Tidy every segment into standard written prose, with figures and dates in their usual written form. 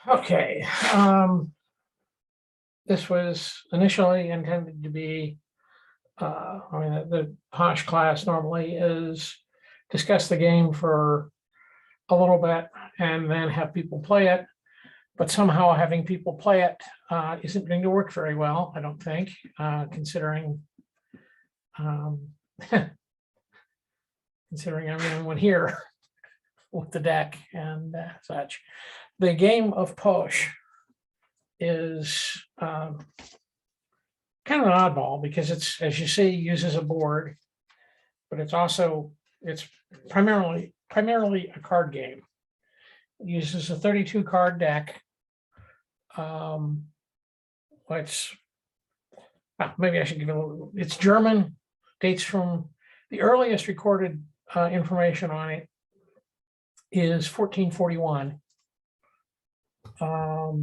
Okay. This was initially intended to be, I mean, the Poch class normally is discuss the game for a little bit and then have people play it. But somehow having people play it isn't going to work very well, I don't think, considering considering everyone here with the deck and such. The game of Poch is kind of an oddball because it's, as you see, uses a board, but it's primarily a card game. It uses a 32 card deck. Which maybe I should give it a little. It's German, dates from the earliest recorded information on it is 1441. For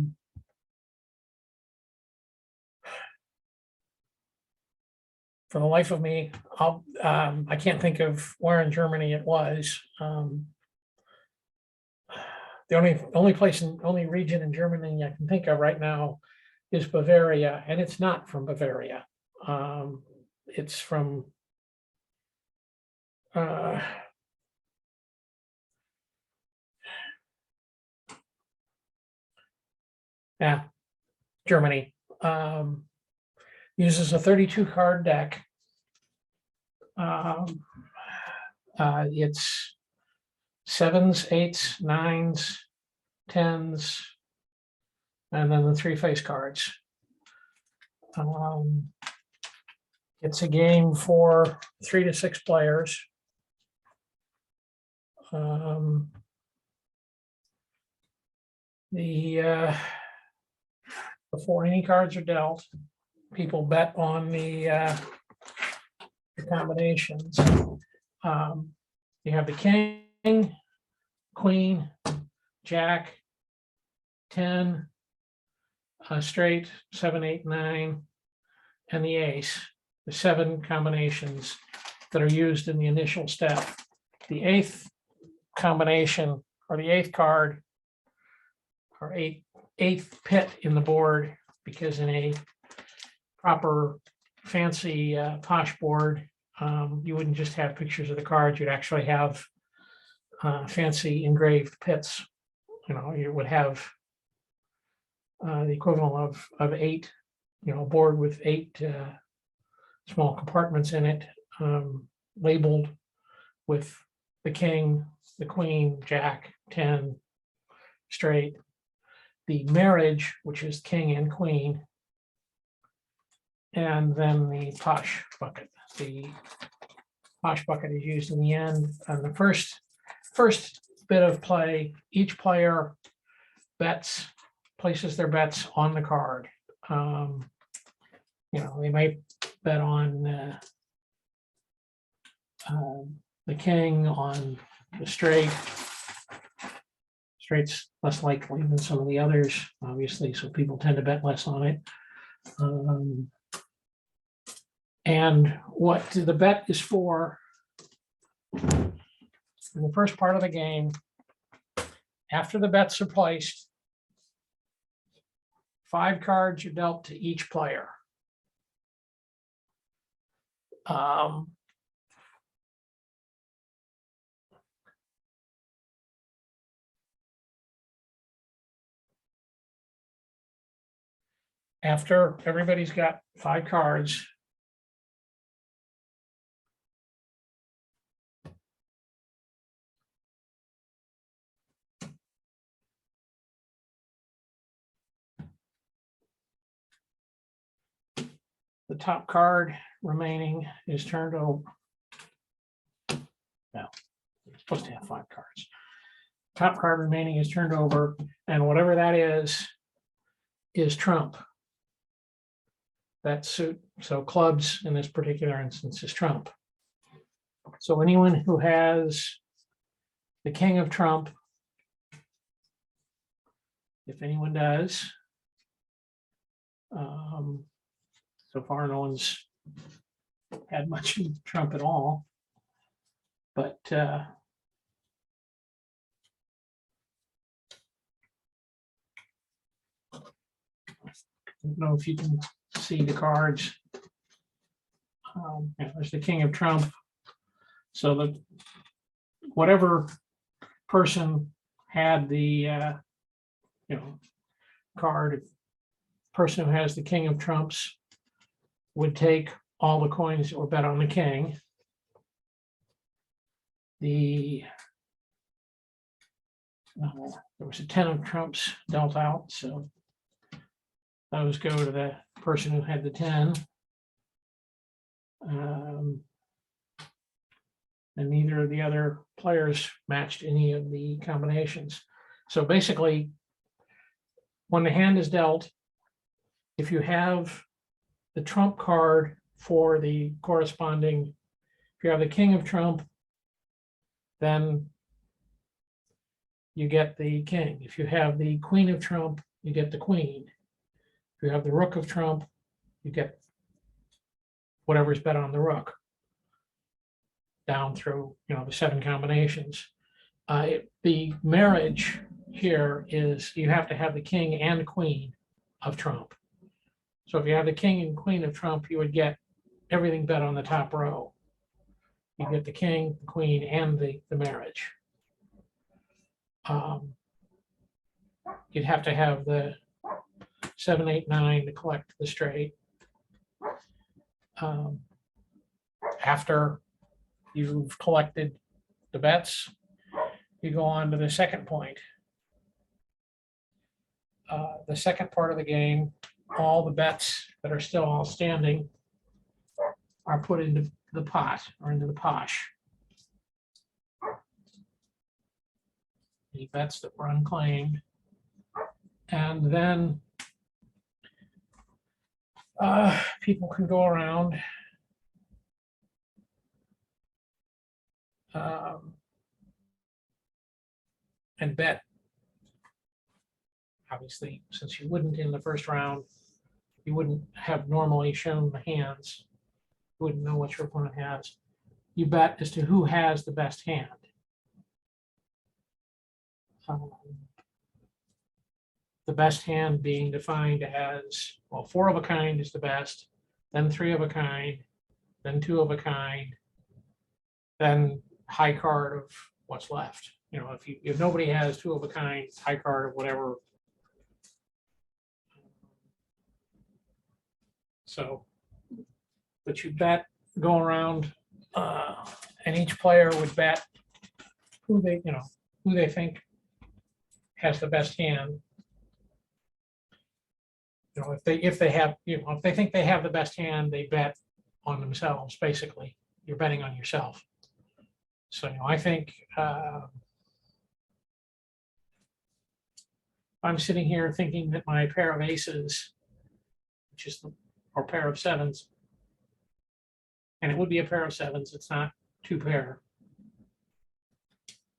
the life of me, I can't think of where in Germany it was. The only region in Germany I can think of right now is Bavaria, and it's not from Bavaria. It's from Germany. Uses a 32 card deck. It's 7s, 8s, 9s, 10s, and then the 3 face cards. It's a game for 3 to 6 players. Before any cards are dealt, people bet on the combinations. You have the king, queen, jack, 10, straight, 7, 8, 9, and the ace, the 7 combinations that are used in the initial step. The 8th combination, or the 8th card, or 8th pit in the board, because in a proper fancy Poch board, you wouldn't just have pictures of the cards, you'd actually have fancy engraved pits. You would have the equivalent of 8, a board with 8 small compartments in it, labeled with the king, the queen, jack, 10, straight, the marriage, which is king and queen, and then the Poch bucket. The Poch bucket is used in the end. And the first bit of play, each player places their bets on the card. They might bet on the king, on the straight. Straight's less likely than some of the others, obviously, so people tend to bet less on it. And what the bet is for, in the first part of the game, after the bets are placed, 5 cards are dealt to each player. After everybody's got 5 cards, the top card remaining is turned over. No, it's supposed to have 5 cards. Top card remaining is turned over, and whatever that is trump. That suit, so clubs in this particular instance is trump. So anyone who has the king of trump, if anyone does, so far no one's had much trump at all, but don't know if you can see the cards. Yeah, there's the King of Trump. So the whatever person had the card, person who has the King of Trumps would take all the coins or bet on the king. There was a 10 of Trumps dealt out, so those go to the person who had the 10. And neither of the other players matched any of the combinations. So basically, when the hand is dealt, if you have the trump card for the corresponding, if you have the King of Trump, then you get the king. If you have the Queen of Trump, you get the queen. If you have the Rook of Trump, you get whatever's bet on the rook, down through the 7 combinations. The marriage here is you have to have the king and queen of Trump. So if you have the king and queen of Trump, you would get everything bet on the top row. You get the king, the queen, and the marriage. You'd have to have the 7, 8, 9 to collect the straight. After you've collected the bets, you go on to the second point. The second part of the game, all the bets that are still all standing are put into the pot or into the Poch. Any bets that were unclaimed. And then people can go around and bet. Obviously, since you wouldn't in the first round, you wouldn't have normally shown the hands, you wouldn't know what your opponent has. You bet as to who has the best hand. The best hand being defined as, well, 4 of a kind is the best, then 3 of a kind, then 2 of a kind, then high card of what's left. If nobody has 2 of a kind, high card of whatever. So, but you bet, go around, and each player would bet who they think has the best hand. If they think they have the best hand, they bet on themselves. Basically, you're betting on yourself. So I think I'm sitting here thinking that my pair of aces, which is or pair of 7s, and it would be a pair of 7s. It's not 2 pair.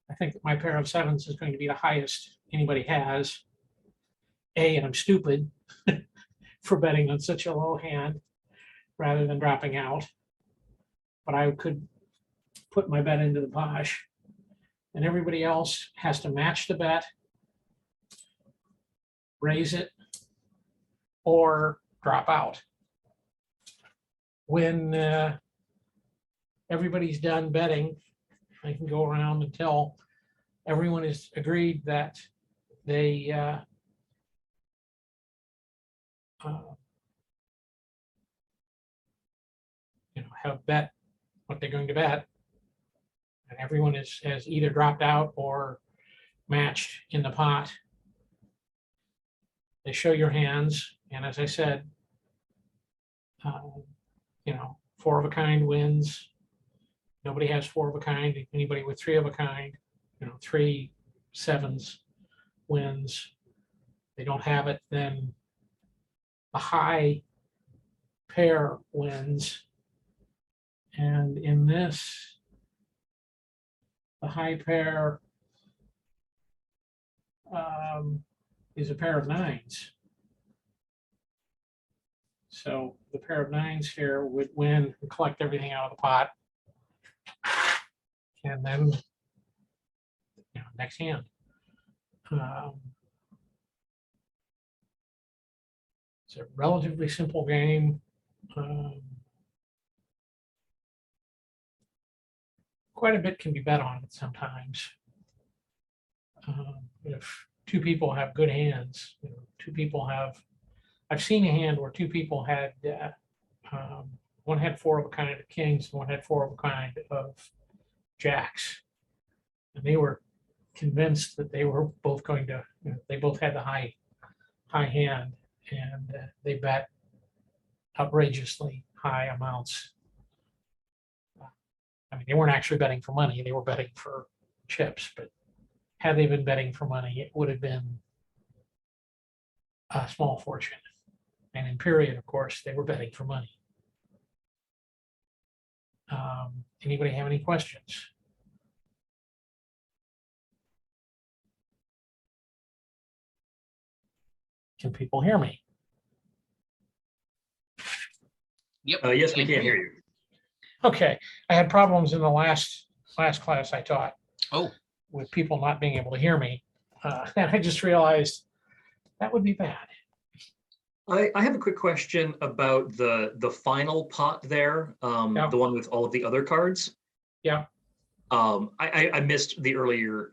I think that my pair of 7s is going to be the highest anybody has. And I'm stupid for betting on such a low hand rather than dropping out. But I could put my bet into the Poch, and everybody else has to match the bet, raise it, or drop out. When everybody's done betting, I can go around until everyone is agreed that they have bet what they're going to bet, and everyone has either dropped out or matched in the pot. They show your hands, and as I said, 4 of a kind wins. Nobody has 4 of a kind. Anybody with 3 of a kind, 3 7s wins. They don't have it, then the high pair wins. And in this, the high pair is a pair of 9s. So the pair of 9s here would win and collect everything out of the pot. And then, next hand. It's a relatively simple game. Quite a bit can be bet on it sometimes. If two people have good hands, two people have, I've seen a hand where two people had, one had 4 of a kind of kings, and one had 4 of a kind of jacks. And they were convinced that they were both going to, they both had the high hand, and they bet outrageously high amounts. I mean, they weren't actually betting for money, they were betting for chips, but had they been betting for money, it would have been a small fortune. And in period, of course, they were betting for money. Anybody have any questions? Can people hear me? Yep. Yes, we can hear you. Okay, I had problems in the last class I taught. Oh. With people not being able to hear me. And I just realized that would be bad. I have a quick question about the final pot there, Yeah. the one with all of the other cards. Yeah. I missed the earlier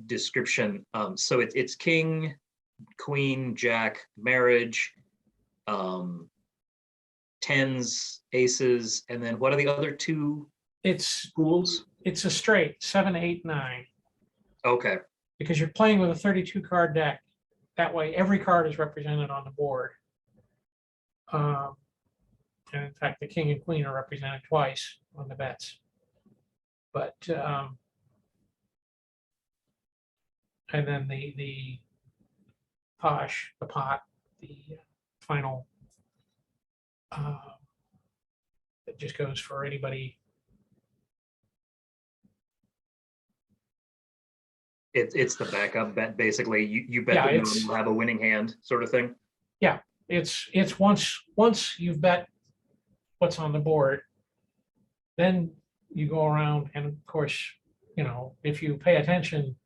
description. So it's king, queen, jack, marriage, tens, aces, and then what are the other 2 pools? It's a straight 7, 8, 9. Okay. Because you're playing with a 32 card deck. That way, every card is represented on the board. And in fact, the king and queen are represented twice on the bets. But and then the Poch, the pot, the final that just goes for anybody. It's the backup bet, basically. You bet Yeah, that no it's- one will have a winning hand, sort of thing. It's once you've bet what's on the board, then you go around, and of course, if you pay attention,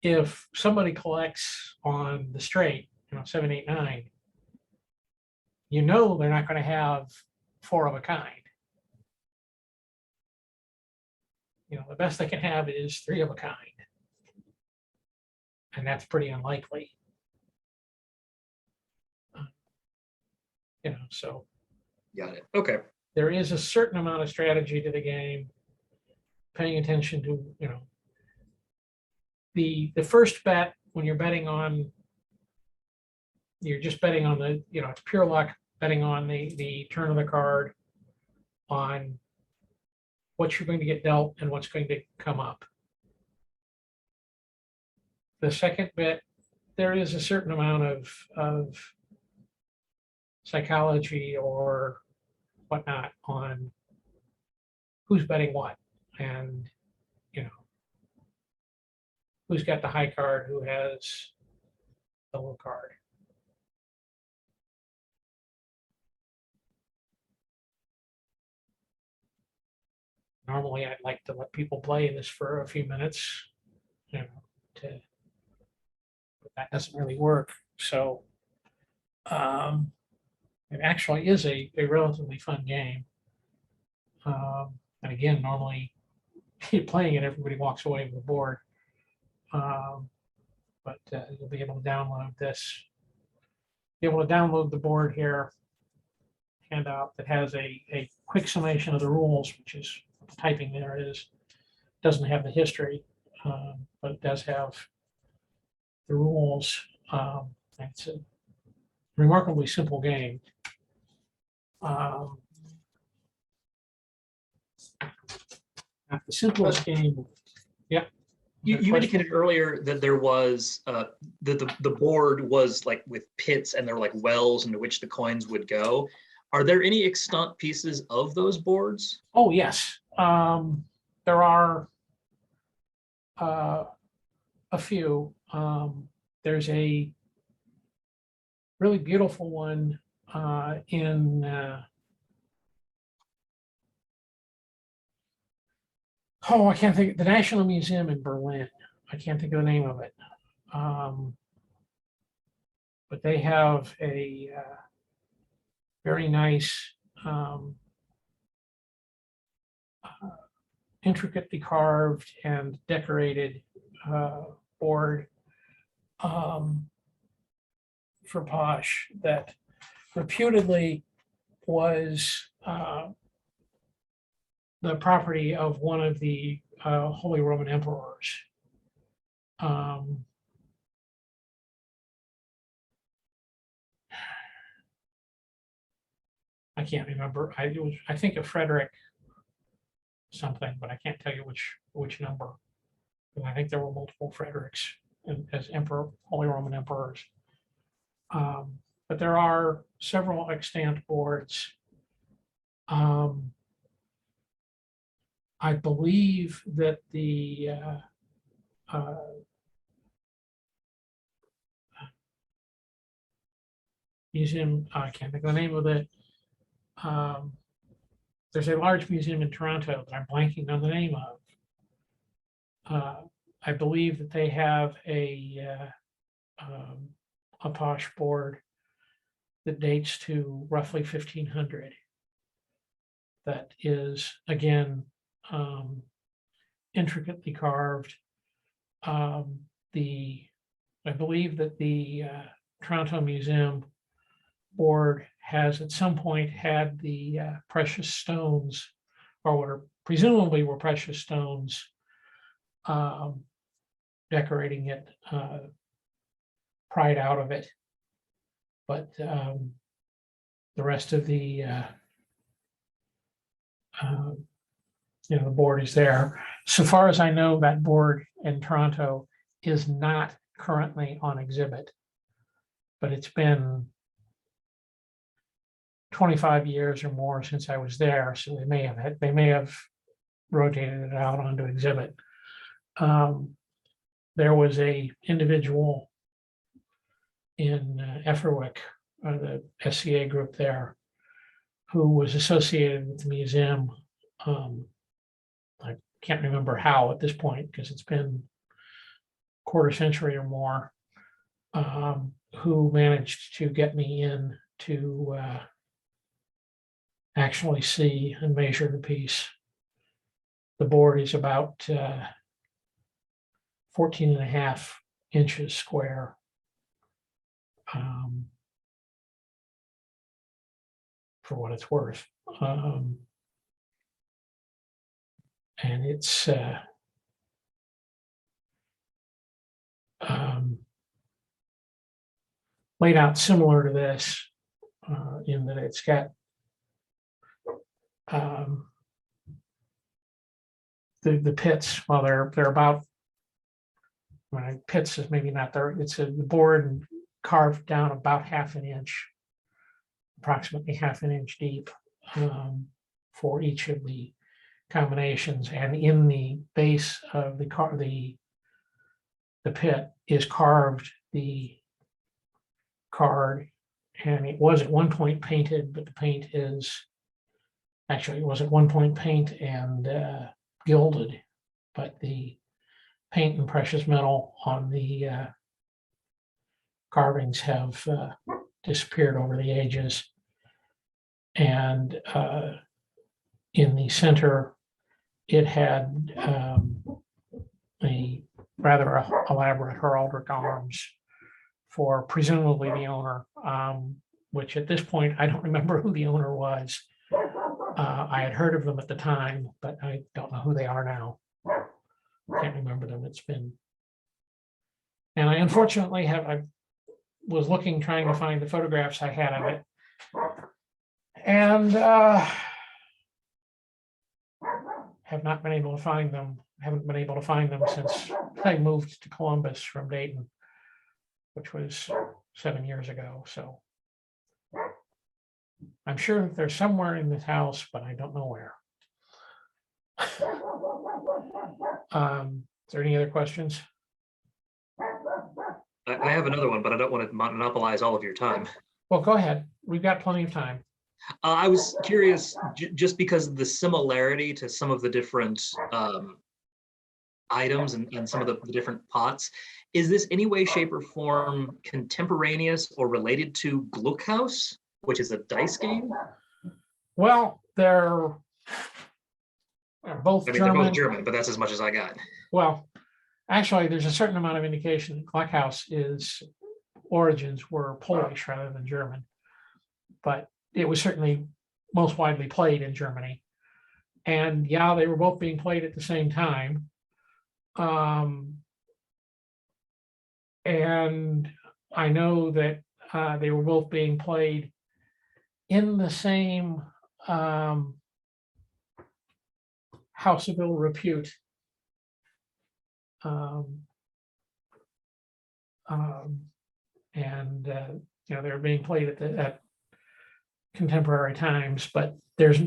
if somebody collects on the straight, 7, 8, 9, they're not going to have 4 of a kind. The best they can have is 3 of a kind. And that's pretty unlikely. So Got it. Okay. there is a certain amount of strategy to the game, paying attention to, the first bet when you're betting on, you're just betting on the, it's pure luck, betting on the turn of the card, on what you're going to get dealt and what's going to come up. The second bet, there is a certain amount of psychology or whatnot on who's betting what, and who's got the high card, who has the low card. Normally, I'd like to let people play this for a few minutes, but that doesn't really work. So it actually is a relatively fun game. And again, normally playing it, everybody walks away with the board. But you'll be able to download this. Be able to download the board here, handout that has a quick summation of the rules, which is what the typing there is. Doesn't have the history, but it does have the rules. It's a remarkably simple game. Not the simplest game. Yeah. You indicated earlier that there was that the board was like with pits, and there were like wells into which the coins would go. Are there any extant pieces of those boards? Oh, yes. There are a few. There's a really beautiful one in I can't think, the National Museum in Berlin. I can't think of the name of it. but they have a very nice, intricately carved and decorated board for Poch that reputedly was the property of one of the Holy Roman Emperors. I can't remember. I think of Frederick something, but I can't tell you which number. And I think there were multiple Fredericks as emperor, Holy Roman emperors. But there are several extant boards. I believe that the museum, I can't think of the name of it. There's a large museum in Toronto that I'm blanking on the name of. I believe that they have a Poch board that dates to roughly 1500. That is, again, intricately carved. I believe that the Toronto Museum board has at some point had the precious stones, or what are presumably were precious stones, decorating it, pried out of it. But the rest of the the board is there. So far as I know, that board in Toronto is not currently on exhibit, but it's been 25 years or more since I was there, so they may have rotated it out onto exhibit. There was a individual in Efferwick, the SCA group there, who was associated with the museum. I can't remember how at this point because it's been a quarter century or more, who managed to get me in to actually see and measure the piece. The board is about 14.5 inches square. For what it's worth. And it's laid out similar to this, in that it's got the pits. Well, they're about, pits is maybe not there. It's the board carved down about 1/2 inch, approximately 1/2 inch deep, for each of the combinations. And in the base of the pit is carved the card, and it was at one point painted, but the paint is actually, it was at one point paint and gilded, but the paint and precious metal on the carvings have disappeared over the ages. And in the center, it had a rather elaborate heraldic arms for presumably the owner, which at this point, I don't remember who the owner was. I had heard of them at the time, but I don't know who they are now. Can't remember them. It's been, and I unfortunately I was looking, trying to find the photographs I had of it, and have not been able to find them. Haven't been able to find them since I moved to Columbus from Dayton, which was 7 years ago. So I'm sure that they're somewhere in this house, but I don't know where. Is there any other questions? I have another one, but I don't want to monopolize all of your time. Well, go ahead. We've got plenty of time. I was curious, just because of the similarity to some of the different items and some of the different pots. Is this any way, shape, or form contemporaneous or related to Gluckhaus, which is a dice game? Well, they're both I mean, they're both German. German, but that's as much as I got. Well, actually, there's a certain amount of indication that Gluckhaus origins were Polish rather than German, but it was certainly most widely played in Germany. And yeah, they were both being played at the same time. And I know that they were both being played in the same house of ill repute. And they were being played at contemporary times, but there's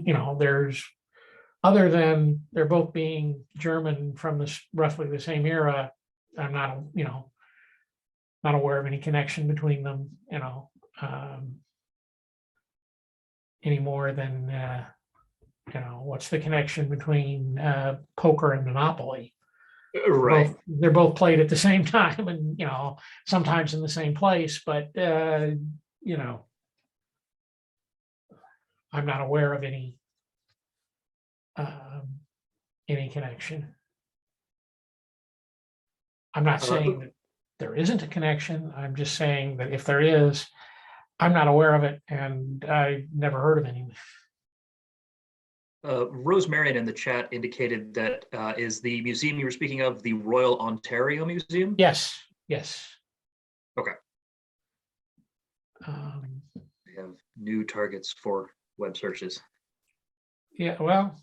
other than they're both being German from this roughly the same era, I'm not not aware of any connection between them, any more than what's the connection between poker and Monopoly? Right. They're both played at the same time, and sometimes in the same place, but I'm not aware of any connection. I'm not saying that there isn't a connection. I'm just saying that if there is, I'm not aware of it, and I've never heard of any. Rose Marion in the chat indicated that is the museum you were speaking of the Royal Ontario Museum? Yes. Okay. We have new targets for web searches. Yeah, well,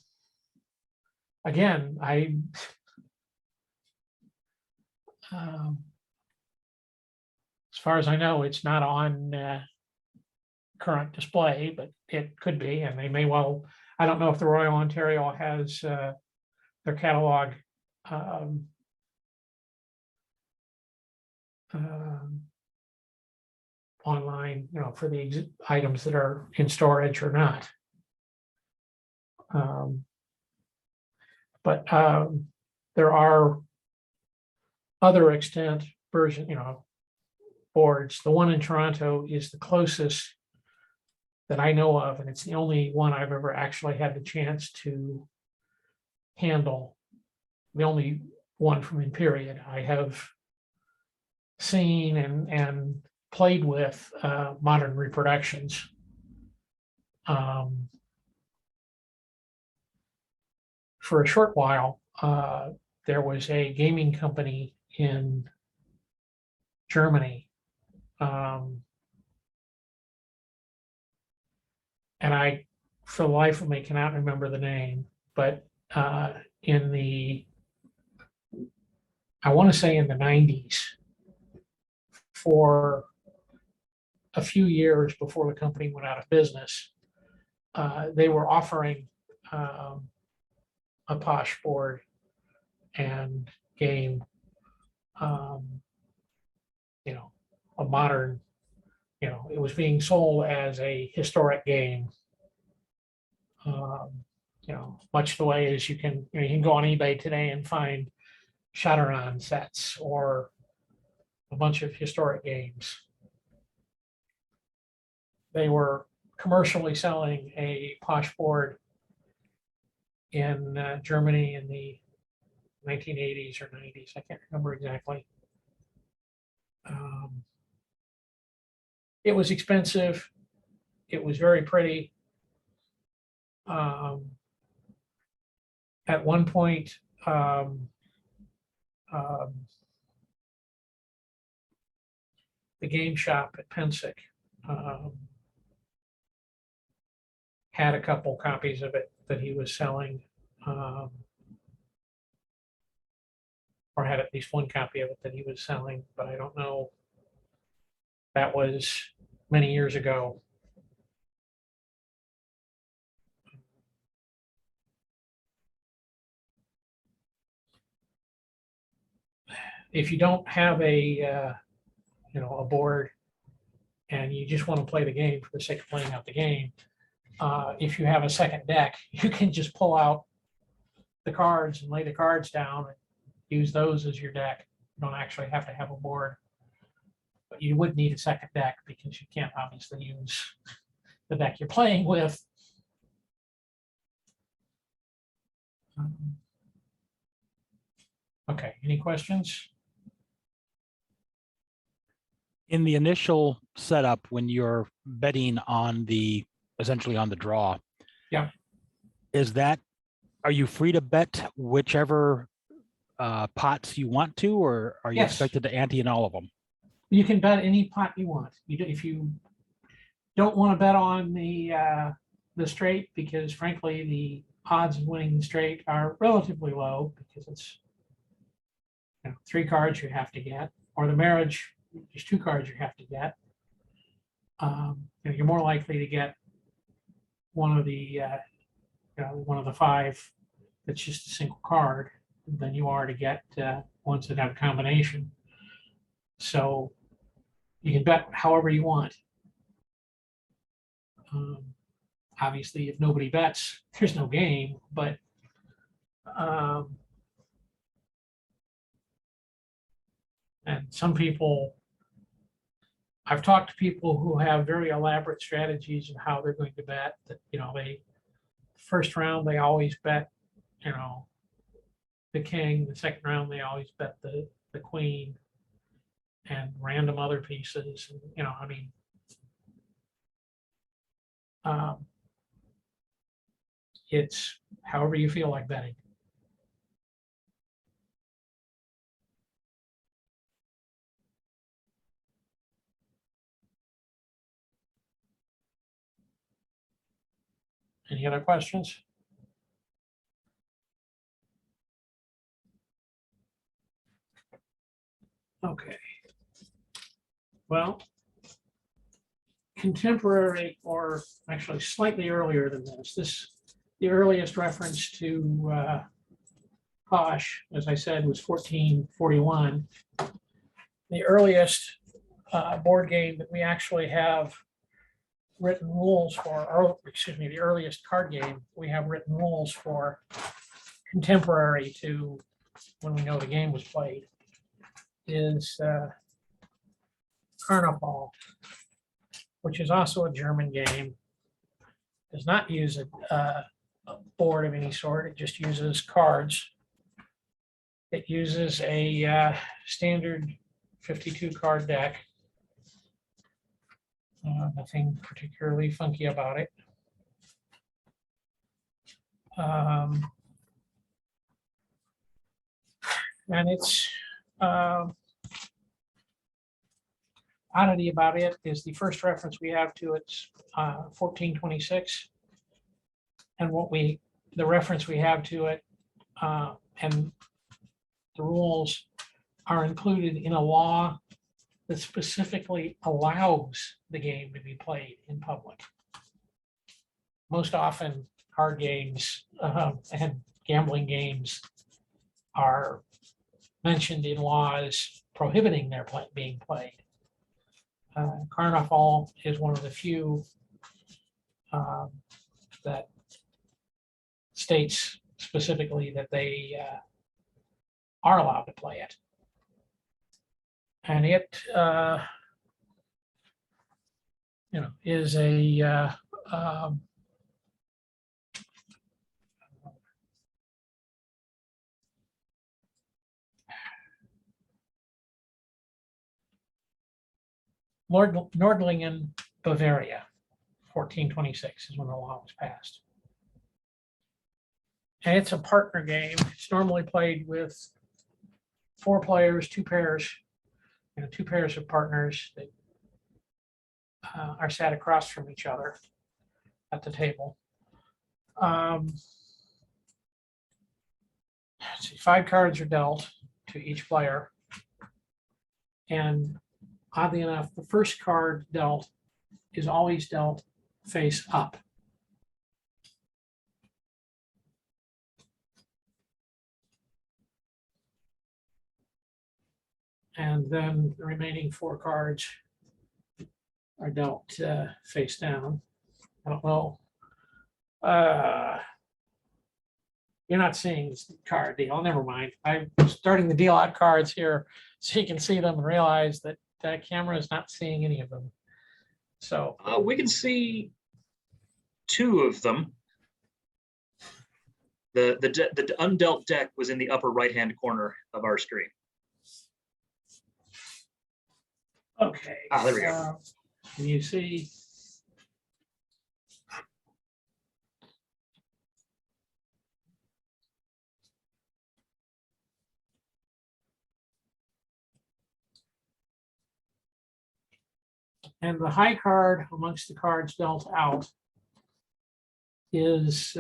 again, as far as I know, it's not on current display, but it could be, and they may well. I don't know if the Royal Ontario has their catalog online, for the items that are in storage or not. But there are other extant version, boards. The one in Toronto is the closest that I know of, and it's the only one I've ever actually had the chance to handle. The only one from Imperial. I have seen and played with modern reproductions. For a short while, there was a gaming company in Germany, and I, for the life of me, cannot remember the name, but I want to say in the 90s, for a few years before the company went out of business, they were offering a Poch board and game, a modern, it was being sold as a historic game, much the way as you can go on eBay today and find Shadowrun sets or a bunch of historic games. They were commercially selling a Poch board in Germany in the 1980s or 90s. I can't remember exactly. It was expensive. It was very pretty. At one point, the game shop at Pensick had a couple copies of it that he was selling, or had at least one copy of it that he was selling, but I don't know. That was many years ago. If you don't have a board and you just want to play the game for the sake of playing out the game, if you have a second deck, you can just pull out the cards and lay the cards down. use those as your deck. You don't actually have to have a board. But you would need a second deck because you can't obviously use the deck you're playing with. Okay, any questions? In the initial setup, when you're betting on essentially on the draw. Yeah. Are you free to bet whichever pots you want to, or are you Yes. expected to ante in all of them? You can bet any pot you want. If you don't want to bet on the straight, because frankly, the odds of winning the straight are relatively low because it's 3 cards you have to get, or the marriage, there's 2 cards you have to get. You're more likely to get one of the 5 that's just a single card than you are to get ones that have a combination. So you can bet however you want. Obviously, if nobody bets, there's no game, but and some people, I've talked to people who have very elaborate strategies of how they're going to bet. That first round they always bet, the king. The second round they always bet the queen, and random other pieces. It's however you feel like betting. Any other questions? Okay. Well, contemporary, or actually slightly earlier than this, the earliest reference to Poch, as I said, was 1441. The earliest board game that we actually have written rules for, or excuse me, the earliest card game we have written rules for, contemporary to when we know the game was played, is Carnival, which is also a German game. Does not use a board of any sort. It just uses cards. It uses a standard 52 card deck. Nothing particularly funky about it. And it's oddity about it is the first reference we have to it's 1426, and the reference we have to it and the rules are included in a law that specifically allows the game to be played in public. Most often, card games and gambling games are mentioned in laws prohibiting their being played. Carnival is one of the few that states specifically that they are allowed to play it. And it is a Nordlingen, Bavaria, 1426 is when the law was passed. And it's a partner game. It's normally played with 4 players, 2 pairs, 2 pairs of partners that are sat across from each other at the table. Let's see, 5 cards are dealt to each player. And oddly enough, the first card dealt is always dealt face up. And then the remaining 4 cards are dealt face down. I don't know. you're not seeing this card deal. Never mind. I'm starting to deal out cards here so you can see them and realize that that camera is not seeing any of them. So We can see two of them. The undealt deck was in the upper right-hand corner of our screen. okay. There we go. Can you see? And the high card amongst the cards dealt out is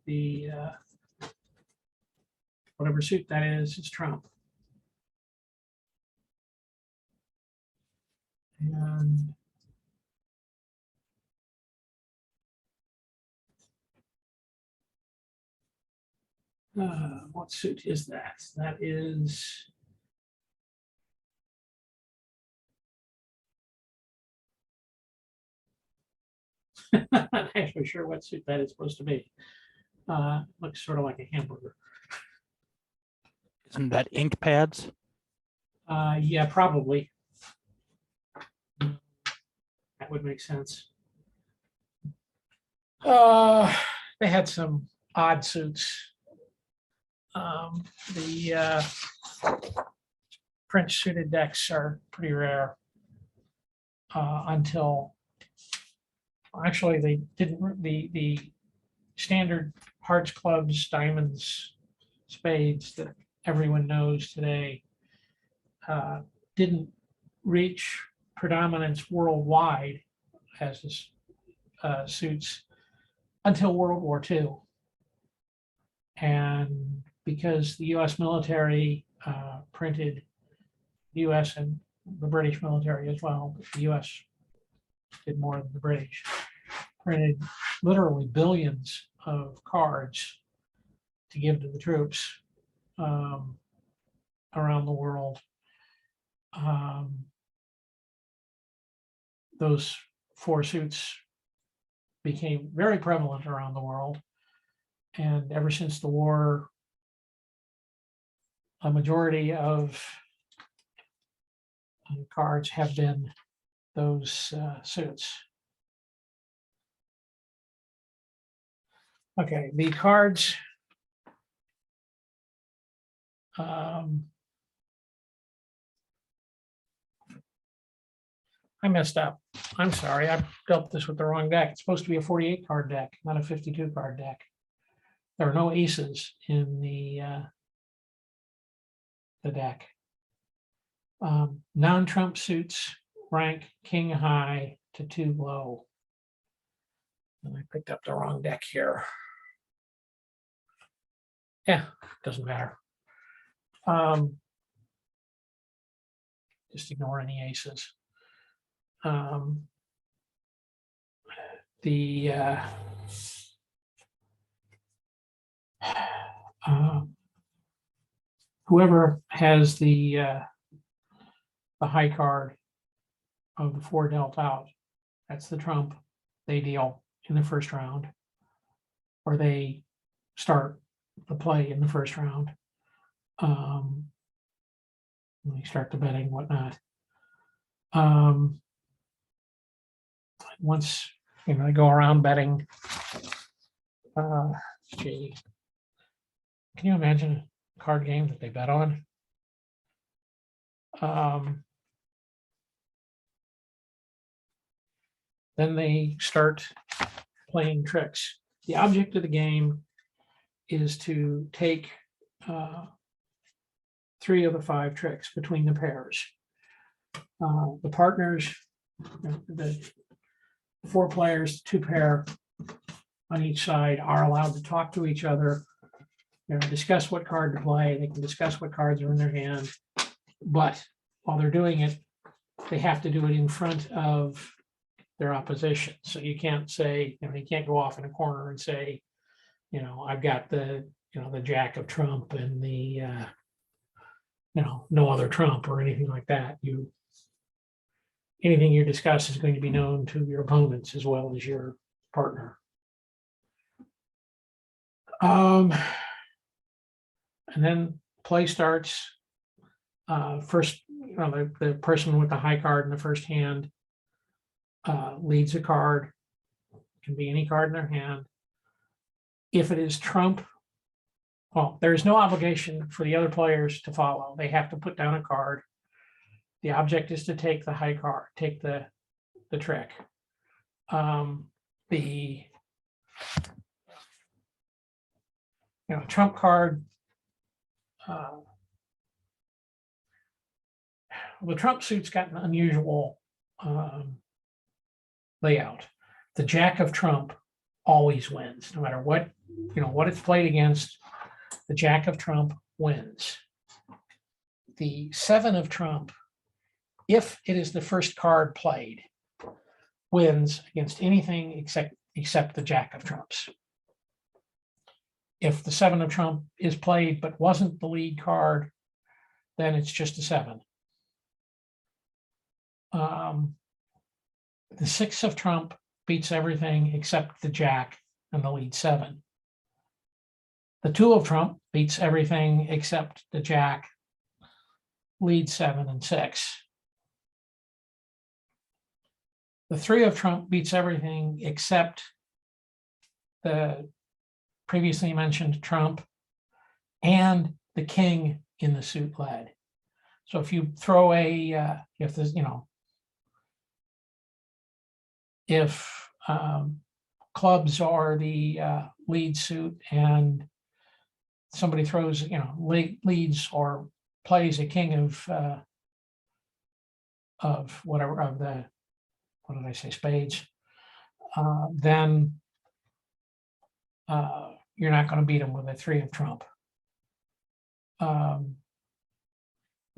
the whatever suit that is trump. And what suit is that? That is not actually sure what suit that is supposed to be. Looks sort of like a hamburger. Isn't that ink pads? Yeah, probably. That would make sense. They had some odd suits. The French suited decks are pretty rare until actually they didn't. The standard hearts, clubs, diamonds, spades that everyone knows today didn't reach predominance worldwide as suits until World War II. And because the US military printed, the US and the British military as well, but the US did more than the British, printed literally billions of cards to give to the troops around the world. Those four suits became very prevalent around the world. And ever since the war, a majority of cards have been those suits. Okay, the cards. I messed up. I'm sorry. I dealt this with the wrong deck. It's supposed to be a 48 card deck, not a 52 card deck. There are no aces in the deck. Non-trump suits rank king high to 2 low. And I picked up the wrong deck here. Yeah, doesn't matter. Just ignore any aces. Whoever has the high card of the 4 dealt out, that's the trump, they deal in the first round, or they start the play in the first round. They start the betting, whatnot. Once they go around betting, gee, can you imagine a card game that they bet on? Then they start playing tricks. The object of the game is to take 3 of the 5 tricks between the pairs. The partners, the 4 players, 2 pair on each side, are allowed to talk to each other, discuss what card to play. They can discuss what cards are in their hand, but while they're doing it, they have to do it in front of their opposition. So you can't say, you can't go off in a corner and say, I've got the jack of trump and the no other trump or anything like that. Anything you discuss is going to be known to your opponents as well as your partner. And then play starts. First, the person with the high card in the first hand leads a card. Can be any card in their hand. If it is trump, well, there is no obligation for the other players to follow. They have to put down a card. The object is to take the high card, take the trick. The trump card. The trump suit's got an unusual layout. The jack of trump always wins, no matter what it's played against. The jack of trump wins. The 7 of trump, if it is the first card played, wins against anything except the jack of trumps. If the 7 of trump is played but wasn't the lead card, then it's just a 7. The 6 of trump beats everything except the jack and the lead 7. The 2 of trump beats everything except the jack, lead 7 and 6. The 3 of trump beats everything except the previously mentioned trump and the king in the suit led. So if you throw if there's, if clubs are the lead suit and somebody throws, leads or plays a king of whatever, of the, what did I say, spades, then you're not going to beat them with a 3 of trump. The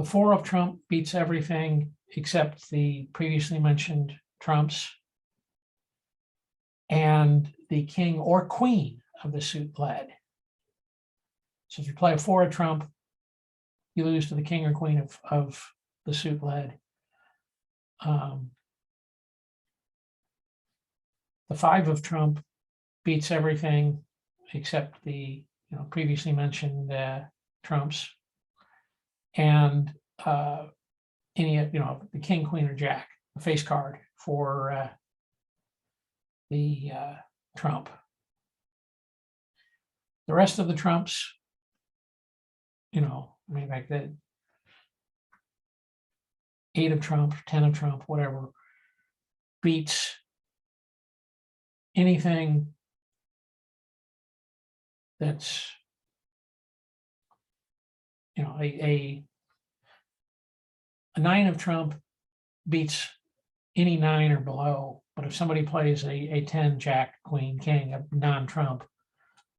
4 of trump beats everything except the previously mentioned trumps and the king or queen of the suit led. So if you play a 4 of trump, you lose to the king or queen of the suit led. The 5 of trump beats everything except the previously mentioned trumps, and any the king, queen, or jack, the face card for the trump. The rest of the trumps, maybe like the 8 of trump, 10 of trump, whatever, beats anything that's a 9 of trump beats any 9 or below, but if somebody plays a 10, jack, queen, king, a non-trump,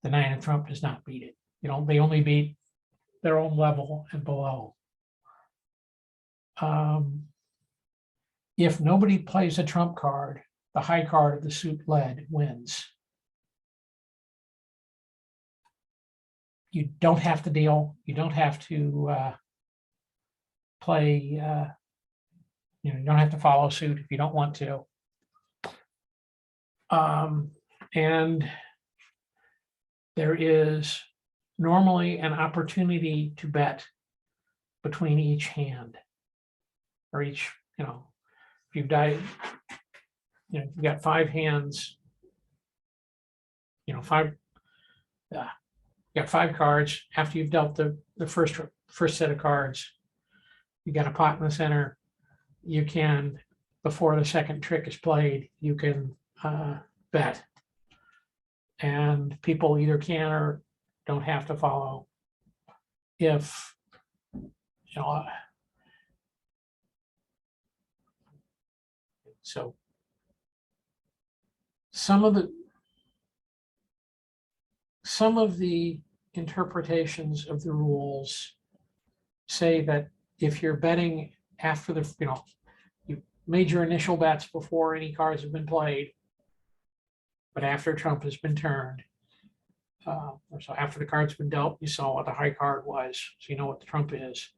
the 9 of trump does not beat it. They only beat their own level and below. If nobody plays a trump card, the high card of the suit led wins. You don't have to deal. You don't have to play. You don't have to follow suit if you don't want to. And there is normally an opportunity to bet between each hand, or each, if you've died, you've got 5 hands, you got 5 cards. After you've dealt the first set of cards, you got a pot in the center. You can, before the second trick is played, you can bet, and people either can or don't have to follow. If so, some of the interpretations of the rules say that if you're betting after you made your initial bets before any cards have been played, but after trump has been turned, or so after the card's been dealt, you saw what the high card was, so you know what the trump is.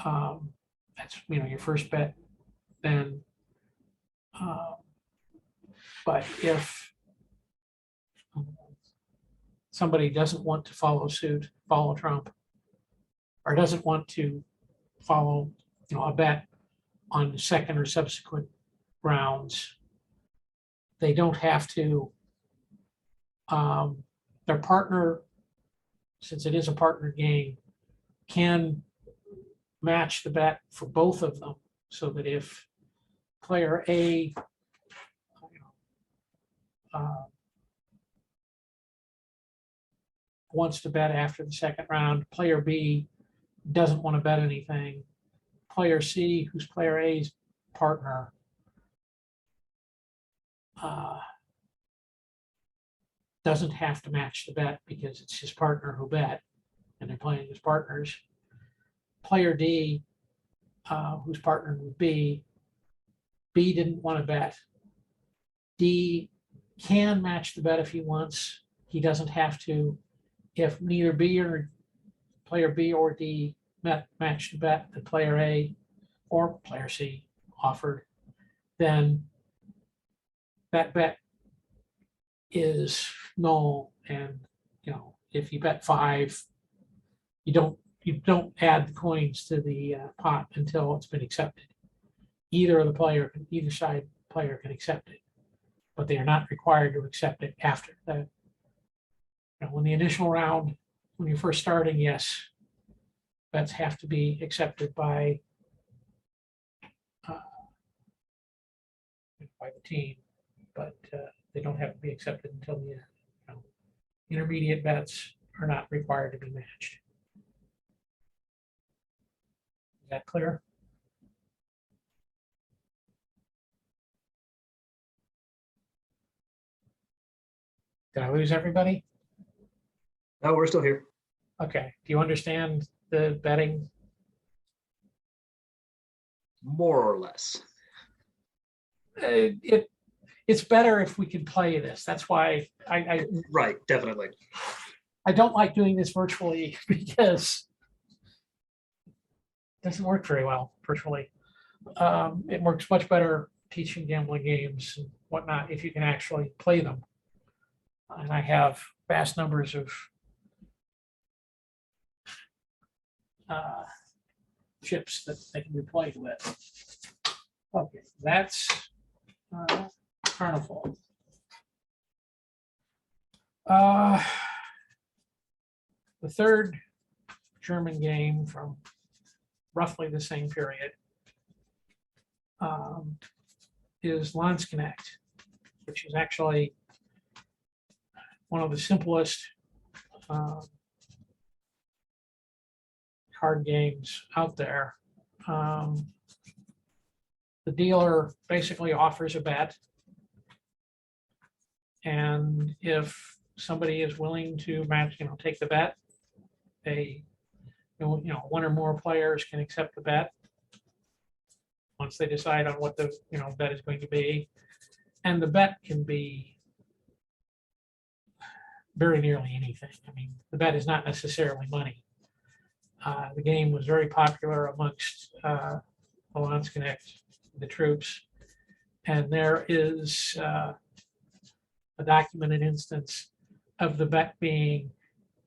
That's your first bet. Then, but if somebody doesn't want to follow suit, follow Trump, or doesn't want to follow, a bet on the second or subsequent rounds, they don't have to, their partner, since it is a partner game, can match the bet for both of them, so that if player A wants to bet after the second round, player B doesn't want to bet anything, player C, who's player A's partner, doesn't have to match the bet because it's his partner who bet and they're playing as partners. Player D, who's partnered with B didn't want to bet. D can match the bet if he wants. He doesn't have to. If neither B or player B or D match the bet that player A or player C offered, then that bet is null. And if you bet 5, you don't add the coins to the pot until it's been accepted. Either side player can accept it, but they are not required to accept it after that. When the initial round, when you're first starting, yes, bets have to be accepted by the team, but they don't have to be accepted until the end. Intermediate bets are not required to be matched. Is that clear? Did I lose everybody? No, we're still here. Okay. Do you understand the betting? More or less. It's better if we can play this. That's why I Right, definitely. don't like doing this virtually because it doesn't work very well virtually. It works much better teaching gambling games and whatnot if you can actually play them. And I have vast numbers of chips that they can be played with. Okay, that's Carnival. The third German game from roughly the same period is Landsknecht, which is actually one of the simplest card games out there. The dealer basically offers a bet, and if somebody is willing to match, take the bet, they, one or more players can accept the bet once they decide on what the bet is going to be, and the bet can be very nearly anything. I mean, the bet is not necessarily money. The game was very popular amongst the Landsknecht, the troops, and there is a documented instance of the bet being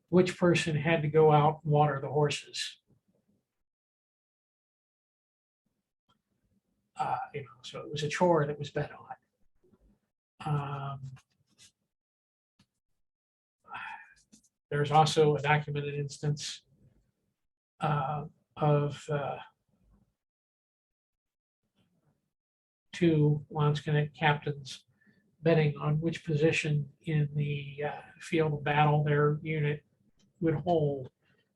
which person had to go out and water the horses. So it was a chore that was bet on. There's also a documented instance of two Landsknecht captains betting on which position in the field of battle their unit would hold,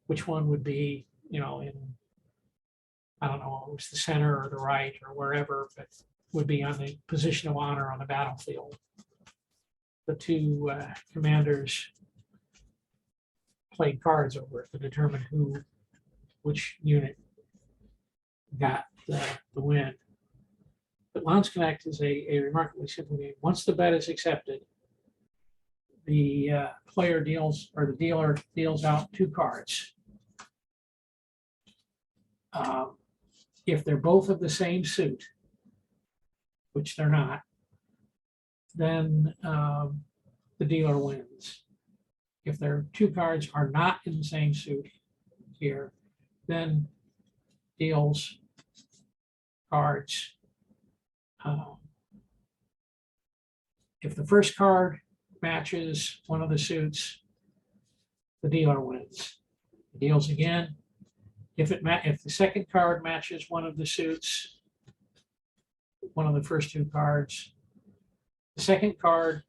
which one would be, in, I don't know, it was the center or the right or wherever, but would be on the position of honor on the battlefield. The two commanders played cards over it to determine which unit got the win. But Landsknecht is a remarkably simple game. Once the bet is accepted, the player deals, or the dealer deals out 2 cards. If they're both of the same suit, which they're not, then the dealer wins. If their two cards are not in the same suit here, then deals cards. If the first card matches one of the suits, the dealer wins. Deals again. If the second card matches one of the suits, one of the first two cards, the second card,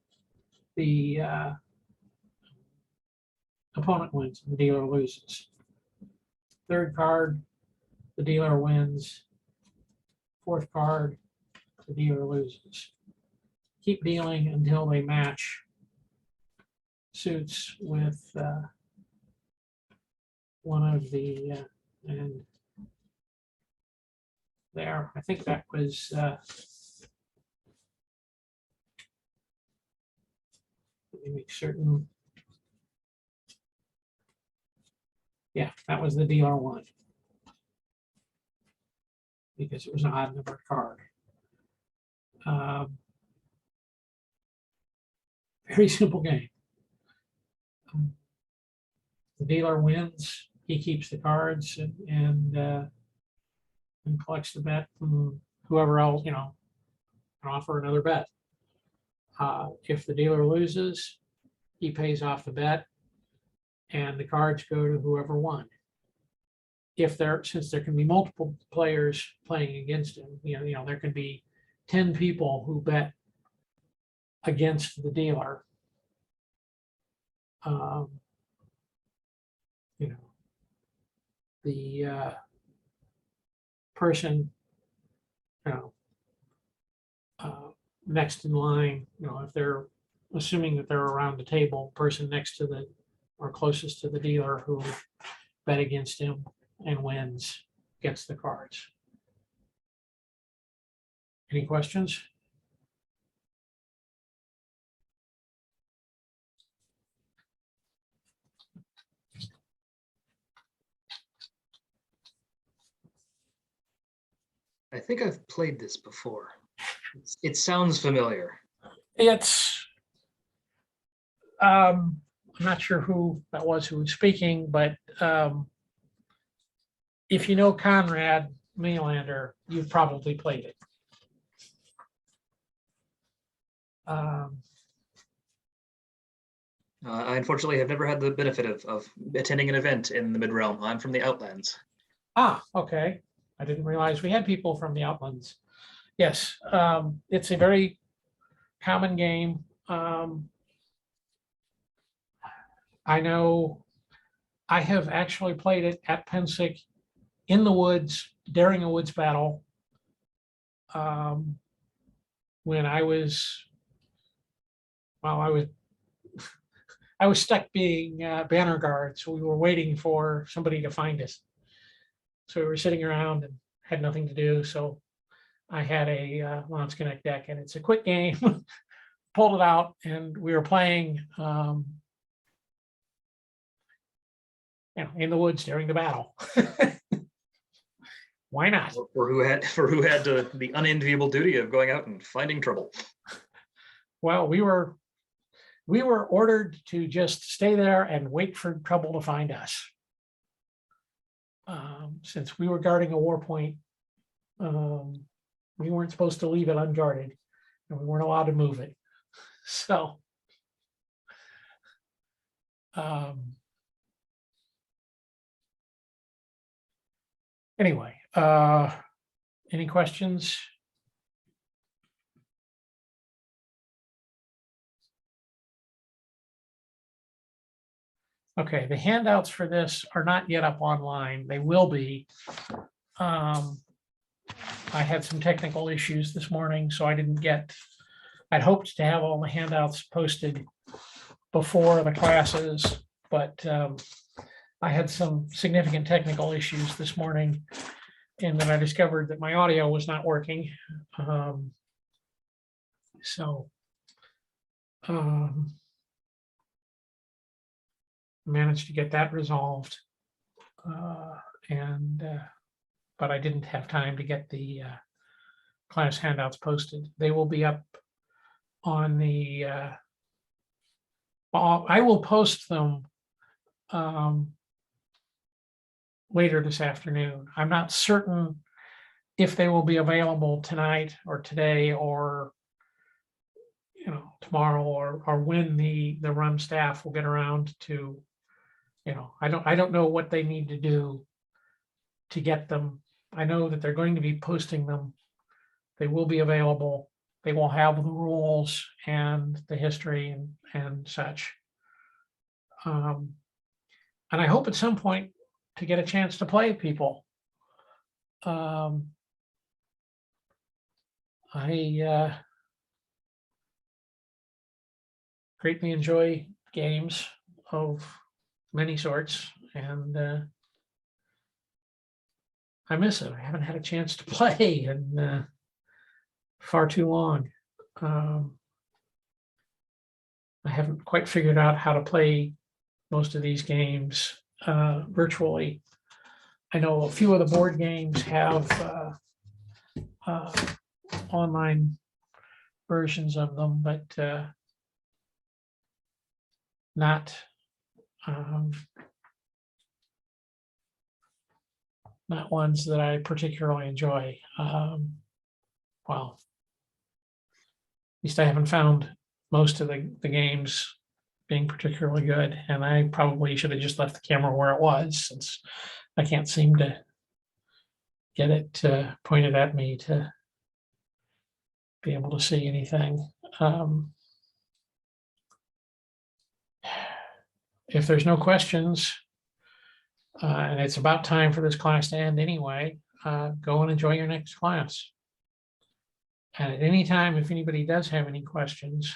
the opponent wins, the dealer loses. Third card, the dealer wins. Fourth card, the dealer loses. Keep dealing until they match suits with one of the, and there, I think that was, let me make certain. Yeah, that was the dealer one. Because it was an odd numbered card. Very simple game. The dealer wins, he keeps the cards and collects the bet from whoever else, can offer another bet. If the dealer loses, he pays off the bet and the cards go to whoever won. Since there can be multiple players playing against him, there can be 10 people who bet against the dealer. The person, next in line, if they're assuming that they're around the table, person next to the or closest to the dealer who bet against him and wins gets the cards. Any questions? I think I've played this before. It sounds familiar. I'm not sure who that was who was speaking, but if you know Conrad Melander, you've probably played it. I unfortunately have never had the benefit of attending an event in the Mid-Realm. I'm from the Outlands. Okay. I didn't realize we had people from the Outlands. Yes, it's a very common game. I know I have actually played it at Pensick in the woods during a woods battle. When I was stuck being banner guard, so we were waiting for somebody to find us. So we were sitting around and had nothing to do. So I had a Lance Connect deck, and it's a quick game. Pulled it out, and we were playing in the woods during the battle. Why not? For who had the unenviable duty of going out and finding trouble. Well, we were ordered to just stay there and wait for trouble to find us. Since we were guarding a war point, we weren't supposed to leave it unguarded, and we weren't allowed to move it. So, anyway, any questions? Okay, the handouts for this are not yet up online. They will be. I had some technical issues this morning, so I'd hoped to have all the handouts posted before the classes, but I had some significant technical issues this morning, and then I discovered that my audio was not working. Managed to get that resolved, but I didn't have time to get the class handouts posted. They will be up on the I will post them later this afternoon. I'm not certain if they will be available tonight or today or tomorrow or when the run staff will get around to, I don't know what they need to do to get them. I know that they're going to be posting them. They will be available. They will have the rules and the history and such. And I hope at some point to get a chance to play people. I greatly enjoy games of many sorts, and I miss it. I haven't had a chance to play in far too long. I haven't quite figured out how to play most of these games virtually. I know a few of the board games have online versions of them, but not ones that I particularly enjoy. Well, at least I haven't found most of the games being particularly good, and I probably should have just left the camera where it was, since I can't seem to get it pointed at me to be able to see anything. If there's no questions, and it's about time for this class to end anyway, go and enjoy your next class. And at any time, if anybody does have any questions,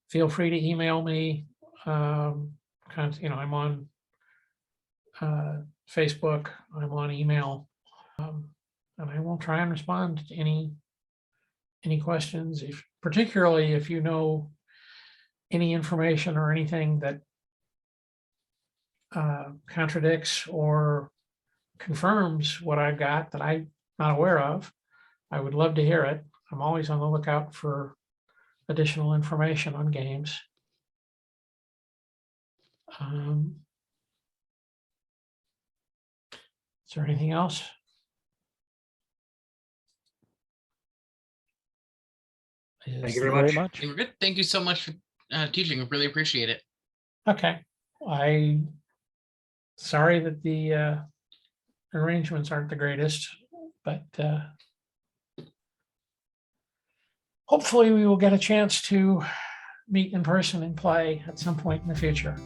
feel free to email me. I'm on Facebook, I'm on email, and I will try and respond to any questions, particularly if you know any information or anything that contradicts or confirms what I've got that I'm not aware of. I would love to hear it. I'm always on the lookout for additional information on games. Is there anything else? Thank you very much. Hey, we're good. Thank you so much for teaching. I really appreciate it. Okay. Sorry that the arrangements aren't the greatest, but hopefully we will get a chance to meet in person and play at some point in the future.